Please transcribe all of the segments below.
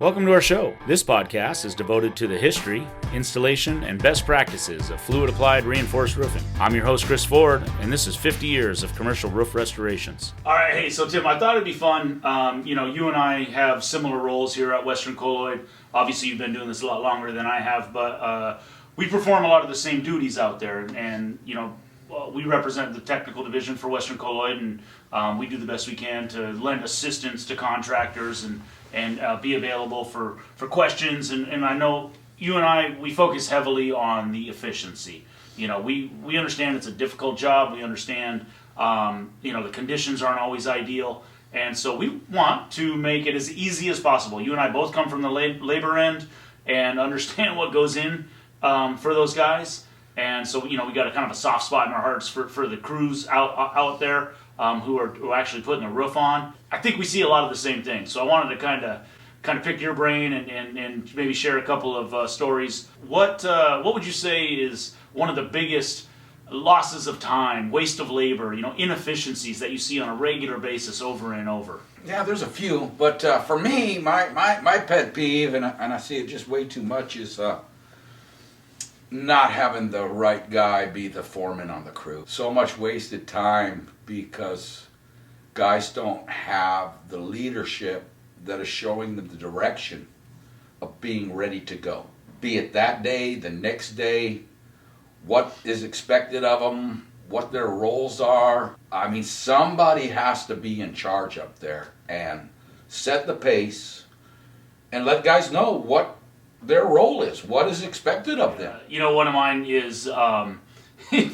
Welcome to our show. This podcast is devoted to the history, installation, and best practices of fluid-applied reinforced roofing. I'm your host, Chris Ford, and this is 50 years of commercial roof restorations. All right, hey, so Tim, I thought it'd be fun. You and I have similar roles here at Western Colloid. Obviously, you've been doing this a lot longer than I have, but we perform a lot of the same duties out there, and we represent the technical division for Western Colloid, and we do the best we can to lend assistance to contractors and be available for questions. And I know you and I, we focus heavily on the efficiency. We understand it's a difficult job. We understand, the conditions aren't always ideal. And so we want to make it as easy as possible. You and I both come from the labor end and understand what goes in for those guys. And so, we got a kind of a soft spot in our hearts for the crews out there who are actually putting the roof on. I think we see a lot of the same things. So I wanted to kind of pick your brain and maybe share a couple of stories. What would you say is one of the biggest losses of time, waste of labor, inefficiencies that you see on a regular basis over and over? Yeah, there's a few, but for me, my pet peeve, and I see it just way too much, is not having the right guy be the foreman on the crew. So much wasted time because guys don't have the leadership that is showing them the direction of being ready to go. Be it that day, the next day, what is expected of them, what their roles are. I mean, somebody has to be in charge up there and set the pace and let guys know what their role is, what is expected of them. One of mine is,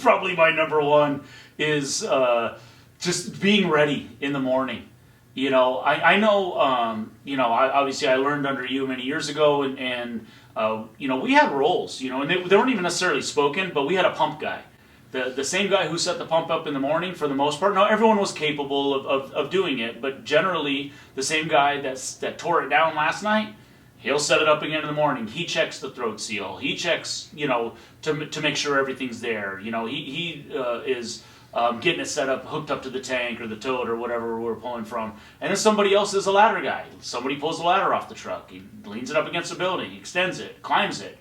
probably my number one is just being ready in the morning. I know, obviously I learned under you many years ago, and we had roles, and they weren't even necessarily spoken, but we had a pump guy. The same guy who set the pump up in the morning for the most part. Now, everyone was capable of doing it, but generally the same guy that tore it down last night, he'll set it up again in the morning. He checks the throat seal. He checks, to make sure everything's there. He is getting it set up, hooked up to the tank or the tote or whatever we're pulling from. And then somebody else is a ladder guy. Somebody pulls the ladder off the truck. He leans it up against the building, extends it, climbs it,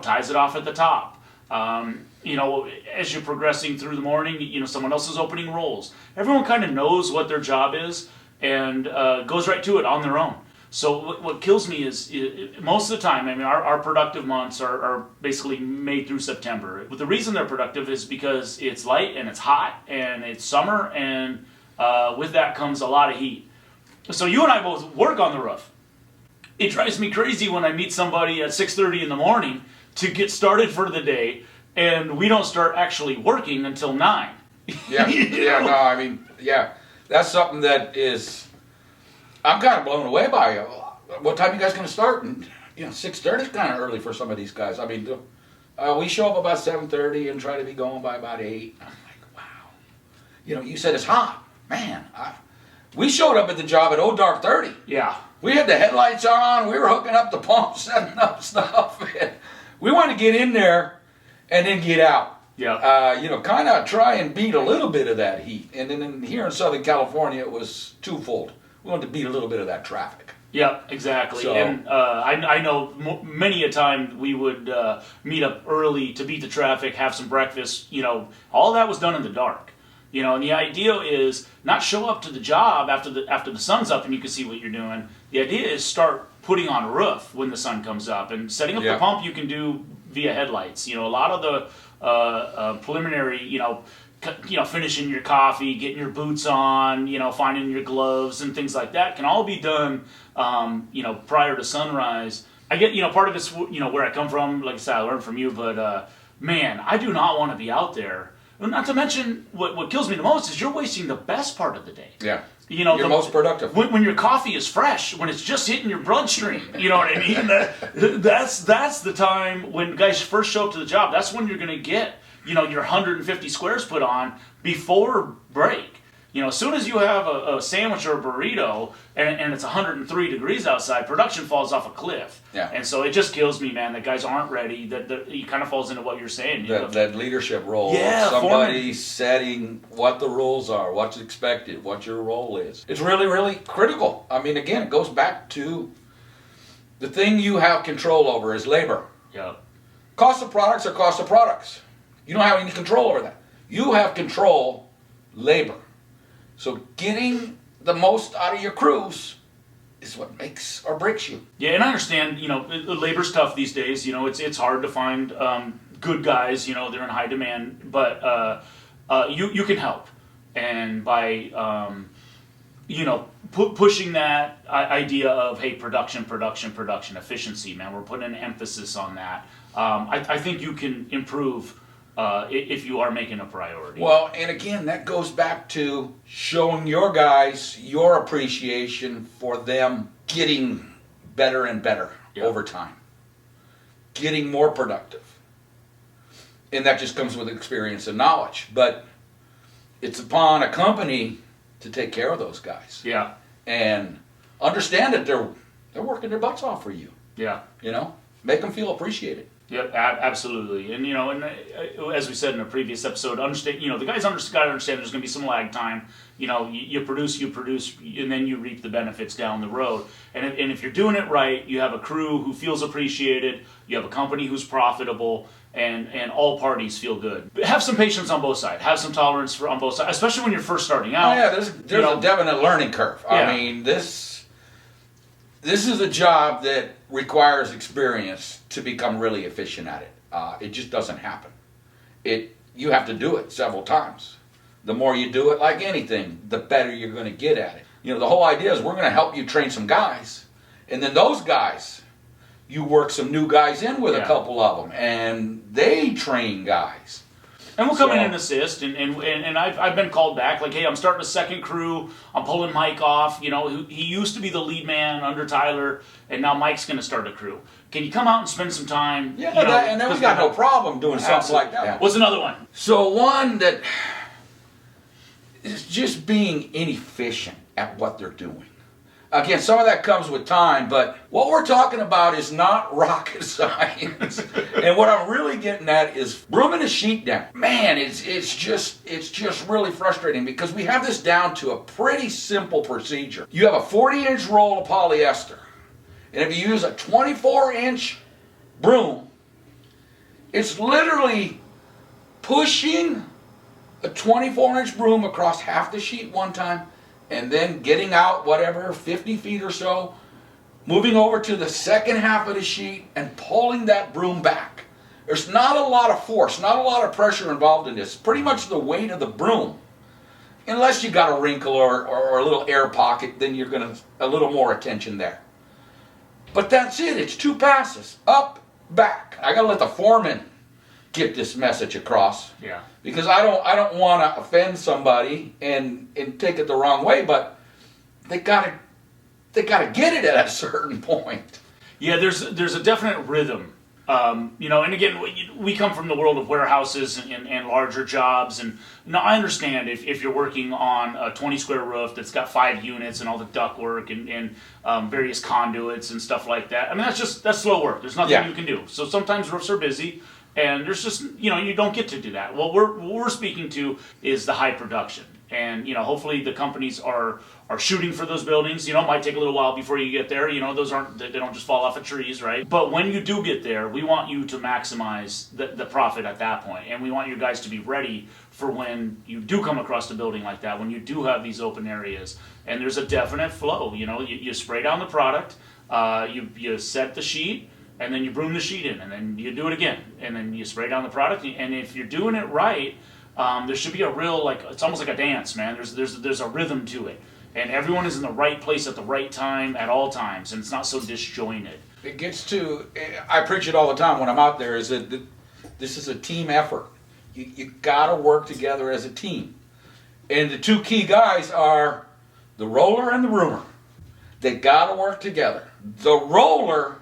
ties it off at the top. As you're progressing through the morning, someone else is opening rolls. Everyone kind of knows what their job is and goes right to it on their own. So what kills me is most of the time, our productive months are basically May through September. But the reason they're productive is because it's light and it's hot and it's summer, and with that comes a lot of heat. So you and I both work on the roof. It drives me crazy when I meet somebody at 6:30 in the morning to get started for the day, and we don't start actually working until 9. That's something that is... I'm kind of blown away by it. What time are you guys going to start? And 6:30 is kind of early for some of these guys. We show up about 7:30 and try to be going by about 8. I'm like, wow. You said it's hot, man. We showed up at the job at dark 30. Yeah. We had the headlights on. We were hooking up the pump, setting up stuff. And we wanted to get in there and then get out. Yeah. Kind of try and beat a little bit of that heat. And then here in Southern California, it was twofold. We wanted to beat a little bit of that traffic. Yeah, exactly. So, and I know many a time we would meet up early to beat the traffic, have some breakfast. All that was done in the dark. And the idea is not show up to the job after the sun's up and you can see what you're doing. The idea is start putting on a roof when the sun comes up, and setting up the pump you can do via headlights. A lot of the preliminary, finishing your coffee, getting your boots on, finding your gloves and things like that can all be done, prior to sunrise. I get, part of it's, where I come from. Like I said, I learned from you, but man, I do not want to be out there. Not to mention, what kills me the most is you're wasting the best part of the day. Yeah. You're most productive. When your coffee is fresh, when it's just hitting your bloodstream, you know what I mean? That's the time when guys first show up to the job. That's when you're going to get, your 150 squares put on before break. As soon as you have a sandwich or a burrito and it's 103 degrees outside, production falls off a cliff. Yeah. And so it just kills me, man, that guys aren't ready. That it kind of falls into what you're saying. That leadership role. Yeah, somebody setting what the rules are, what's expected, what your role is. It's really, really critical. Again, it goes back to The thing you have control over is labor. Yeah. Cost of products are cost of products. You don't have any control over that. You have control labor. So getting the most out of your crews is what makes or breaks you. Yeah, and I understand, labor's tough these days. It's hard to find good guys, they're in high demand, but you can help. And by, pushing that idea of, hey, production, efficiency, man, we're putting an emphasis on that. I think you can improve if you are making a priority. Well, and again, that goes back to showing your guys your appreciation for them getting better and better over time, getting more productive. And that just comes with experience and knowledge. But it's upon a company to take care of those guys. Yeah. And understand that they're working their butts off for you. Yeah. Make them feel appreciated. Yep, absolutely. And as we said in a previous episode, understand. The guys got to understand there's going to be some lag time. You produce, and then you reap the benefits down the road. And if you're doing it right, you have a crew who feels appreciated. You have a company who's profitable, and all parties feel good. But have some patience on both sides. Have some tolerance on both sides, especially when you're first starting out. Oh yeah, there's a definite learning curve. Yeah. I mean, this is a job that requires experience to become really efficient at it. It just doesn't happen. You have to do it several times. The more you do it, like anything, the better you're going to get at it. The whole idea is we're going to help you train some guys, and then those guys, you work some new guys in with a couple of them, and they train guys. And we'll come in and assist, and I've been called back, like, hey, I'm starting a second crew, I'm pulling Mike off, he used to be the lead man under Tyler, and now Mike's going to start a crew. Can you come out and spend some time? Yeah, and then we got no problem doing something like that. Yeah. What's another one? So one that is just being inefficient at what they're doing. Again, some of that comes with time, but what we're talking about is not rocket science. And what I'm really getting at is brooming a sheet down. Man, it's just really frustrating because we have this down to a pretty simple procedure. You have a 40-inch roll of polyester, and if you use a 24-inch broom, it's literally pushing a 24-inch broom across half the sheet one time, and then getting out whatever, 50 feet or so, moving over to the second half of the sheet and pulling that broom back. There's not a lot of force, not a lot of pressure involved in this. Pretty much the weight of the broom. Unless you got a wrinkle or a little air pocket, then you're going to a little more attention there. But that's it. It's 2 passes. Up, back. I got to let the foreman get this message across. Yeah. Because I don't want to offend somebody and take it the wrong way, but they gotta get it at a certain point. Yeah, there's a definite rhythm. And again, we come from the world of warehouses and larger jobs, and I understand if you're working on a 20 square roof that's got 5 units and all the duct work and various conduits and stuff like that. I mean, that's slow work. There's nothing you can do. So sometimes roofs are busy. And there's just, you don't get to do that. What we're speaking to is the high production. And, hopefully the companies are shooting for those buildings. It might take a little while before you get there. They don't just fall off of trees, right? But when you do get there, we want you to maximize the profit at that point. And we want you guys to be ready for when you do come across a building like that, when you do have these open areas. And there's a definite flow. You spray down the product, you set the sheet, and then you broom the sheet in, and then you do it again, and then you spray down the product. And if you're doing it right, there should be a real, it's almost like a dance, man. There's a rhythm to it, and everyone is in the right place at the right time at all times, and it's not so disjointed. It gets to, I preach it all the time when I'm out there, is that this is a team effort. You got to work together as a team, and the 2 key guys are the roller and the broomer. They got to work together. The roller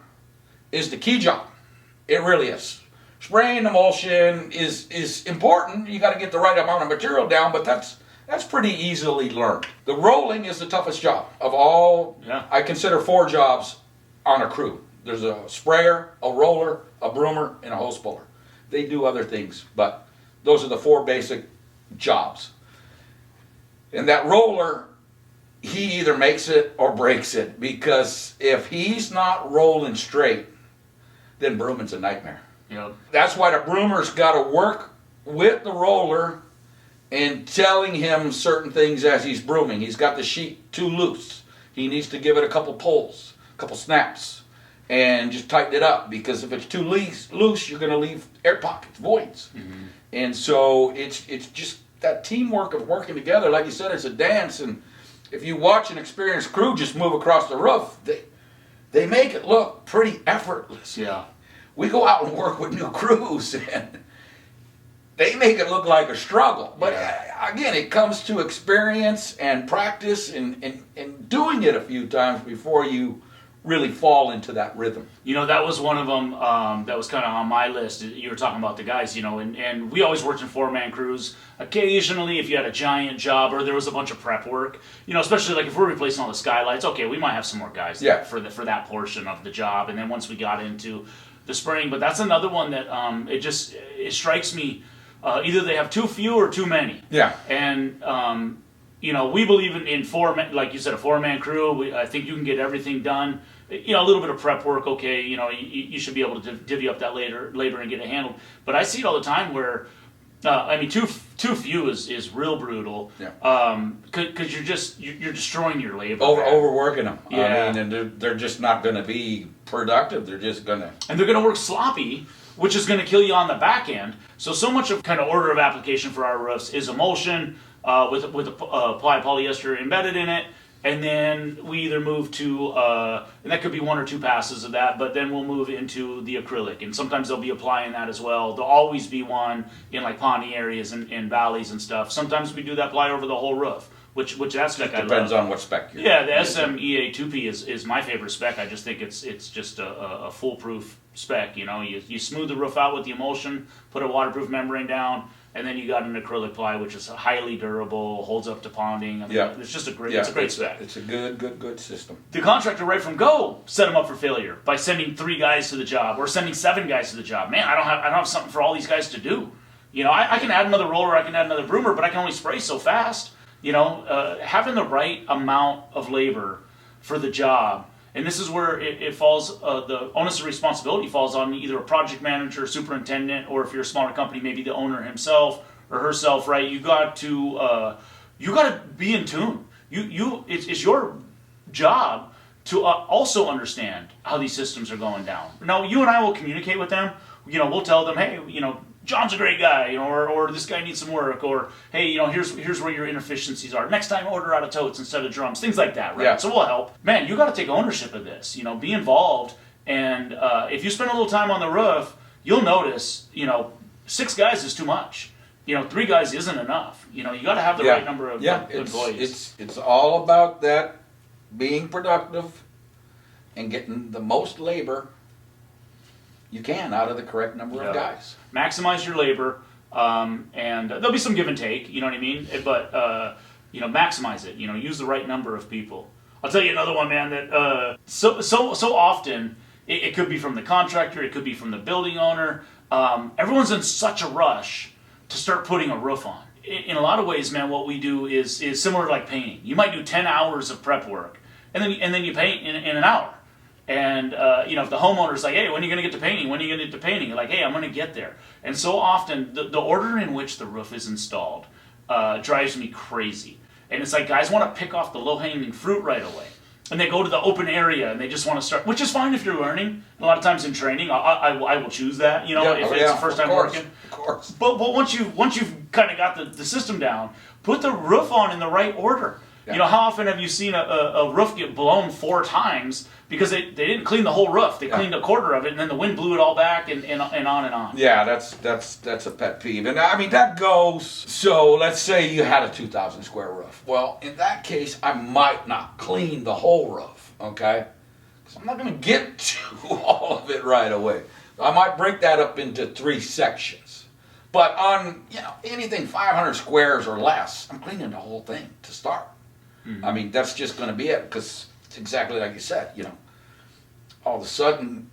is the key job. It really is. Spraying emulsion is important. You got to get the right amount of material down, but that's pretty easily learned. The rolling is the toughest job of all. Yeah. I consider 4 jobs on a crew. There's a sprayer, a roller, a broomer, and a hose puller. They do other things, but those are the 4 basic jobs. And that roller he either makes it or breaks it, because if he's not rolling straight, then brooming's a nightmare. Yep. That's why the broomer's got to work with the roller and telling him certain things as he's brooming. He's got the sheet too loose. He needs to give it a couple pulls, a couple snaps, and just tighten it up, because if it's too loose, you're going to leave air pockets, voids. Mm-hmm. And so it's just that teamwork of working together. Like you said, it's a dance, and if you watch an experienced crew just move across the roof, they make it look pretty effortless. Yeah. We go out and work with new crews, and they make it look like a struggle. But again, it comes to experience and practice and doing it a few times before you really fall into that rhythm. You know, that was one of them that was kind of on my list. You were talking about the guys, you know, and we always worked in 4-man crews. Occasionally, if you had a giant job or there was a bunch of prep work, you know, especially like if we're replacing all the skylights, okay, we might have some more guys for that portion of the job. And then once we got into the spraying, but that's another one that it strikes me, either they have too few or too many. Yeah. And you know, we believe in 4-man, like you said, a 4-man crew. I think you can get everything done. You know, a little bit of prep work, okay, you know, you should be able to divvy up that labor and get it handled. But I see it all the time where, I mean, too few is real brutal. Yeah. Because you're destroying your labor. Overworking them. Yeah. I mean, and they're just not going to be productive. They're just going to. And they're going to work sloppy, which is going to kill you on the back end. So much of kind of order of application for our roofs is emulsion with applied polyester embedded in it. And then we either move to, and that could be 1 or 2 passes of that, but then we'll move into the acrylic. And sometimes they'll be applying that as well. There'll always be one in like ponding areas and valleys and stuff. Sometimes we do that ply over the whole roof, which that spec I love. Depends on what spec you're using. The SMEA 2P is my favorite spec. I just think it's just a foolproof spec. You know, you smooth the roof out with the emulsion, put a waterproof membrane down, and then you got an acrylic ply, which is highly durable, holds up to ponding. I mean, it's just a great spec. It's a good system. The contractor right from go set them up for failure by sending 3 guys to the job or sending 7 guys to the job. Man, I don't have something for all these guys to do. You know, I can add another roller, I can add another broomer, but I can only spray so fast. You know, having the right amount of labor for the job. And this is where it falls, the onus of responsibility falls on either a project manager, superintendent, or if you're a smaller company, maybe the owner himself or herself, right? You got to be in tune. It's your job to also understand how these systems are going down. Now, you and I will communicate with them. You know, we'll tell them, hey, you know, John's a great guy, you know, or this guy needs some work, or hey, you know, here's where your inefficiencies are. Next time, order out of totes instead of drums, things like that, right? Yeah. So we'll help. Man, you got to take ownership of this. You know, be involved, and if you spend a little time on the roof, you'll notice, you know, 6 guys is too much. You know, 3 guys isn't enough. You know, you got to have the right number of employees. It's all about that being productive and getting the most labor you can out of the correct number of guys. Maximize your labor, and there'll be some give and take, you know what I mean? But, you know, maximize it. You know, use the right number of people. I'll tell you another one, man, that so often, it could be from the contractor, it could be from the building owner. Everyone's in such a rush to start putting a roof on. In a lot of ways, man, what we do is similar to like painting. You might do 10 hours of prep work, and then you paint in an hour. And, you know, if the homeowner's like, hey, when are you going to get to painting? When are you going to get to painting? You're like, hey, I'm going to get there. And so often, the order in which the roof is installed drives me crazy. And it's like guys want to pick off the low-hanging fruit right away. And they go to the open area and they just want to start, which is fine if you're learning. A lot of times in training, I will choose that, you know, if it's the first time working. Of course. But once you've kind of got the system down, put the roof on in the right order. Yeah. You know, how often have you seen a roof get blown 4 times because they didn't clean the whole roof? They cleaned a quarter of it, and then the wind blew it all back, and on and on. Yeah, that's a pet peeve. And I mean, that goes, so let's say you had a 2,000 square roof. Well, in that case, I might not clean the whole roof, okay? Because I'm not going to get to all of it right away. I might break that up into 3 sections. But on, you know, anything 500 squares or less, I'm cleaning the whole thing to start. I mean, that's just going to be it, because it's exactly like you said, you know. All of a sudden,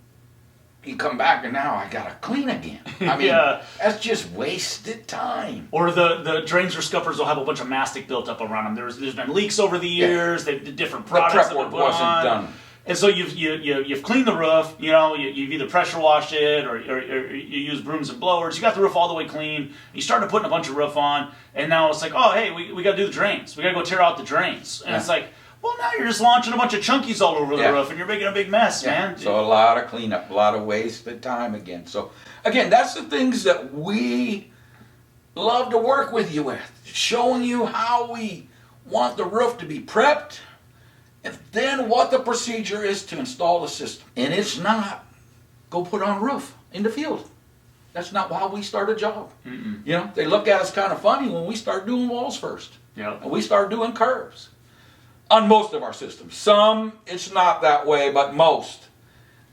you come back and now I gotta clean again. I mean, that's just wasted time. Or the drains or scuppers will have a bunch of mastic built up around them. There's been leaks over the years. The different products the prep work wasn't done. And so you've cleaned the roof. You've either pressure washed it or you use brooms and blowers. You got the roof all the way clean. You started putting a bunch of roof on, and now it's like, oh hey, we got to do the drains. We got to go tear out the drains. And it's like, well, now you're just launching a bunch of chunkies all over the roof, and you're making a big mess, man. So a lot of cleanup, a lot of wasted time again. So again, that's the things that we love to work with you with, showing you how we want the roof to be prepped, and then what the procedure is to install the system. And it's not go put on a roof in the field. That's not how we start a job. They look at us kind of funny when we start doing walls first. And we start doing curves. On most of our systems. Some, it's not that way, but most.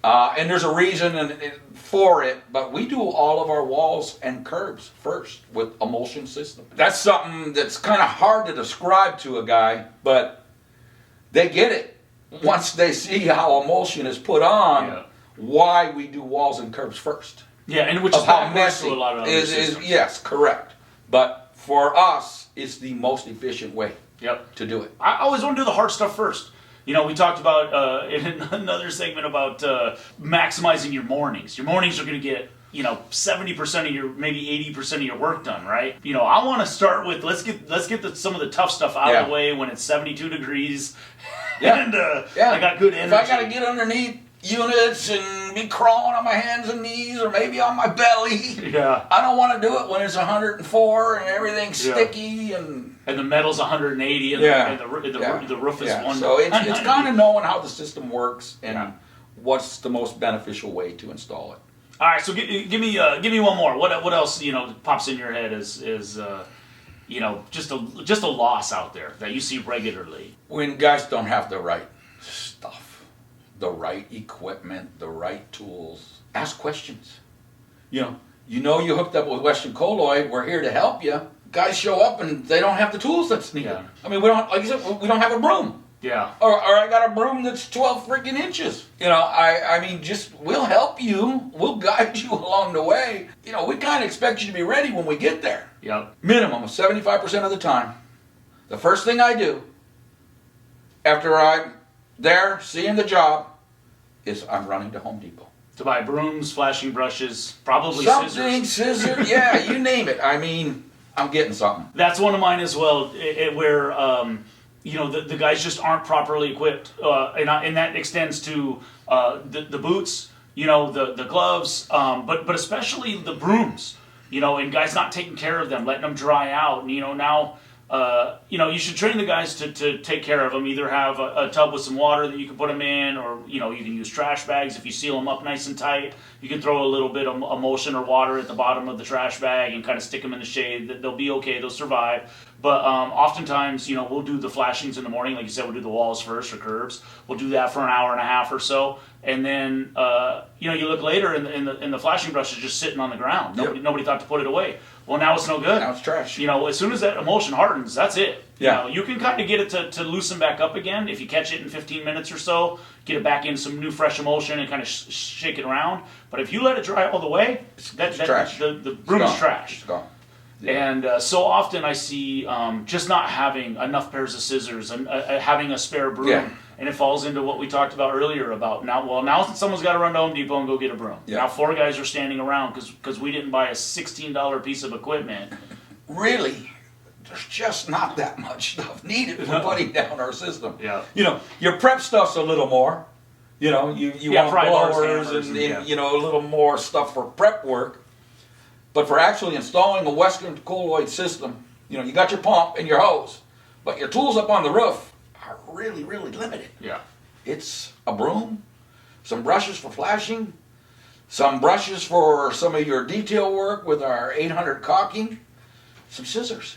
And there's a reason for it, but we do all of our walls and curbs first with emulsion system. That's something that's kind of hard to describe to a guy, but they get it once they see how emulsion is put on, why we do walls and curbs first. Yeah, and which is how messy a lot of other systems. Yes, correct. But for us, it's the most efficient way. To do it. I always want to do the hard stuff first. We talked about in another segment about maximizing your mornings. Your mornings are going to get 70% of your, maybe 80% of your work done, right? I want to start with let's get some of the tough stuff out of the way when it's 72 degrees, and I got good energy. If I got to get underneath units and be crawling on my hands and knees or maybe on my belly, I don't want to do it when it's 104 and everything's sticky and the metal's 180 and the roof is 1. So it's kind of knowing how the system works and what's the most beneficial way to install it. All right, so give me one more. What else pops in your head is just a loss out there that you see regularly? When guys don't have the right stuff, the right equipment, the right tools, ask questions. You hooked up with Western Colloid. We're here to help you. Guys show up and they don't have the tools that's needed. I mean, we don't, like you said, we don't have a broom. Or I got a broom that's 12 freaking inches. I mean, we'll help you. We'll guide you along the way. We kind of expect you to be ready when we get there. Minimum of 75% of the time. The first thing I do after I'm there seeing the job is I'm running to Home Depot. To buy brooms, flashing brushes, probably scissors. Yeah, you name it. I mean, I'm getting something. That's one of mine as well, where the guys just aren't properly equipped, and that extends to the boots, the gloves, but especially the brooms, and guys not taking care of them, letting them dry out, and now. You should train the guys to take care of them. Either have a tub with some water that you can put them in, or you can use trash bags. If you seal them up nice and tight, you can throw a little bit of emulsion or water at the bottom of the trash bag and kind of stick them in the shade. They'll be okay. They'll survive. But oftentimes, we'll do the flashings in the morning. Like you said, we'll do the walls first or curbs. We'll do that for an hour and a half or so, and then you look later and the flashing brush is just sitting on the ground. Nobody thought to put it away. Well, now it's no good. Now it's trash. As soon as that emulsion hardens, that's it. You can kind of get it to loosen back up again if you catch it in 15 minutes or so. Get it back in some new fresh emulsion and kind of shake it around. But if you let it dry all the way, trash. The broom is trash. It's gone. And so often I see just not having enough pairs of scissors and having a spare broom. And it falls into what we talked about earlier about now someone's got to run to Home Depot and go get a broom. Now 4 guys are standing around because we didn't buy a $16 piece of equipment. Really, there's just not that much stuff needed for putting down our system. Your prep stuff's a little more. You want blowers and a little more stuff for prep work. But for actually installing a Western Colloid system, you got your pump and your hose, but your tools up on the roof are really, really limited. It's a broom, some brushes for flashing, some brushes for some of your detail work with our 800 caulking, some scissors.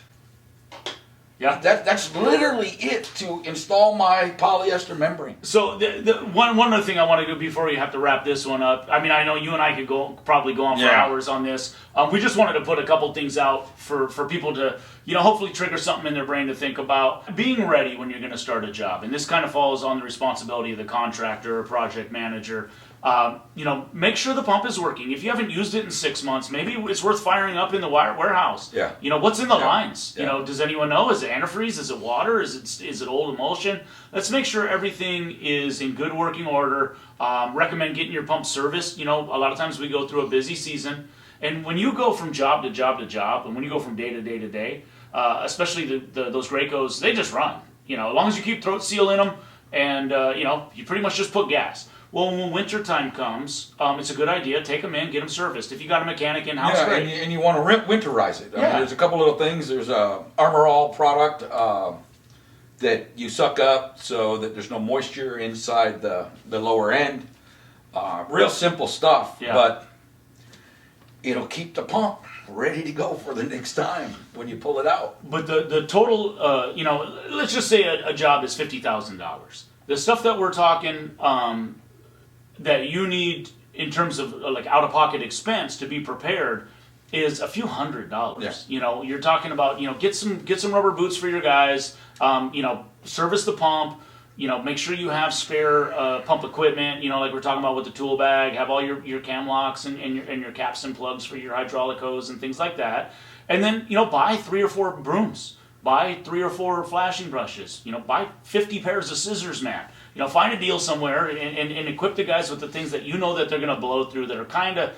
That's literally it to install my polyester membrane. So the one other thing I want to do before we have to wrap this one up. I mean, I know you and I could probably go on for hours on this. We just wanted to put a couple things out for people to hopefully trigger something in their brain to think about. Being ready when you're going to start a job, and this kind of falls on the responsibility of the contractor or project manager. Make sure the pump is working. If you haven't used it in 6 months, maybe it's worth firing up in the warehouse. Yeah. What's in the lines? Yeah. Does anyone know? Is it antifreeze? Is it water? Is it old emulsion? Let's make sure everything is in good working order. Recommend getting your pump serviced. A lot of times we go through a busy season, and when you go from job to job to job, and when you go from day to day to day, especially those Gracos, they just run. As long as you keep throat seal in them, and you pretty much just put gas. Well, when winter time comes, it's a good idea. Take them in, get them serviced. If you got a mechanic in house, great. And you want to winterize it. I mean, Yeah. there's a couple little things. There's a Armor All product that you suck up so that there's no moisture inside the lower end. Real simple stuff, Yeah. but it'll keep the pump ready to go for the next time when you pull it out. But the total, let's just say a job is $50,000. The stuff that we're talking that you need in terms of like out-of-pocket expense to be prepared is a few $100s. Yeah. You're talking about get some rubber boots for your guys. Service the pump. Make sure you have spare pump equipment. Like we're talking about with the tool bag. Have all your cam locks and your caps and plugs for your hydraulic hose and things like that. And then buy 3 or 4 brooms. Buy 3 or 4 flashing brushes. Buy 50 pairs of scissors, man. Find a deal somewhere and equip the guys with the things that that they're going to blow through that are kind of,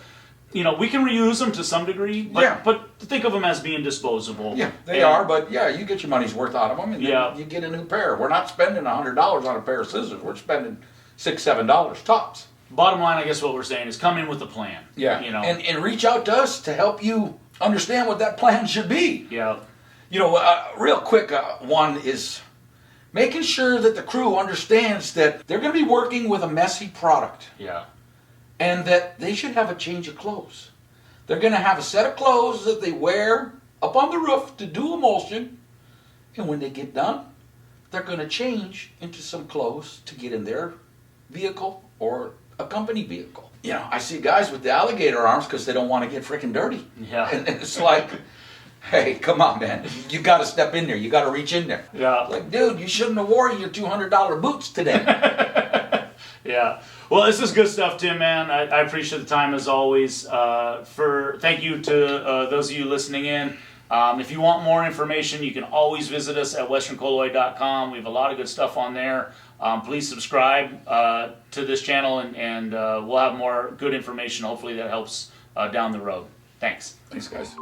we can reuse them to some degree, but think of them as being disposable. Yeah, they are, but you get your money's worth out of them, and then you get a new pair. We're not spending $100 on a pair of scissors. We're spending $6, $7 tops. Bottom line, I guess what we're saying is come in with a plan. Yeah, and reach out to us to help you understand what that plan should be. Yeah. Real quick, one is making sure that the crew understands that they're going to be working with a messy product. Yeah. And that they should have a change of clothes. They're going to have a set of clothes that they wear up on the roof to do emulsion. And when they get done, they're going to change into some clothes to get in their vehicle or a company vehicle. I see guys with the alligator arms because they don't want to get freaking dirty. Yeah. And it's like, hey, come on, man. You got to step in there. You got to reach in there. Yeah. Like, dude, you shouldn't have worn your $200 boots today. Yeah. Well, this is good stuff, Tim, man. I appreciate the time as always. Thank you to those of you listening in. If you want more information, you can always visit us at westerncolloid.com. We have a lot of good stuff on there. Please subscribe to this channel, and we'll have more good information, hopefully, that helps down the road. Thanks. Thanks, guys.